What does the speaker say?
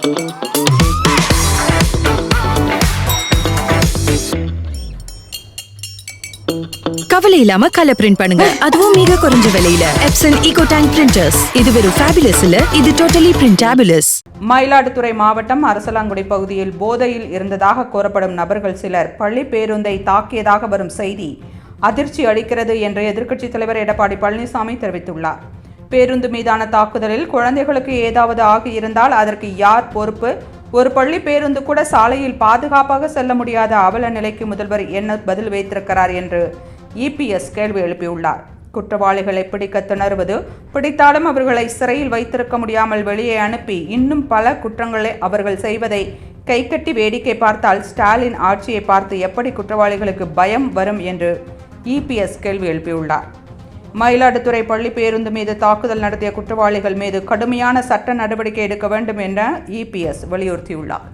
கவலை இல்லாம colour print பண்ணுங்க, அதுவும் மிக குறைஞ்ச விலையில. Epson eco tank printers. இது வெறும் ஃபேபுலஸ் இல்ல, இது டோட்டலி பிரிண்டபிளஸ். மயிலாடுதுறை மாவட்டம் அரசலாங்குடி பகுதியில் போதையில் இருந்ததாக கூறப்படும் நபர்கள் சிலர் பள்ளி பேருந்தை தாக்கியதாக வரும் செய்தி அதிர்ச்சி அளிக்கிறது என்று எதிர்க்கட்சித் தலைவர் எடப்பாடி பழனிசாமி தெரிவித்துள்ளார். பேருந்து மீதான தாக்குதலில் குழந்தைகளுக்கு ஏதாவது ஆகியிருந்தால் அதற்கு யார் பொறுப்பு? ஒரு பள்ளி பேருந்து கூட சாலையில் பாதுகாப்பாக செல்ல முடியாத அவல நிலைக்கு முதல்வர் என்ன பதில் வைத்திருக்கிறார் என்று இபிஎஸ் கேள்வி எழுப்பியுள்ளார். குற்றவாளிகளை பிடிக்க திணறுவது, பிடித்தாலும் அவர்களை சிறையில் வைத்திருக்க முடியாமல் வெளியே அனுப்பி இன்னும் பல குற்றங்களை அவர்கள் செய்வதை கைகட்டி வேடிக்கை பார்த்தால் ஸ்டாலின் ஆட்சியை பார்த்து எப்படி குற்றவாளிகளுக்கு பயம் வரும் என்று இபிஎஸ் கேள்வி எழுப்பியுள்ளார். மயிலாடுதுறை பள்ளி பேருந்து மீது தாக்குதல் நடத்திய குற்றவாளிகள் மீது கடுமையான சட்ட நடவடிக்கை எடுக்க வேண்டும் என இபிஎஸ் வலியுறுத்தியுள்ளார்.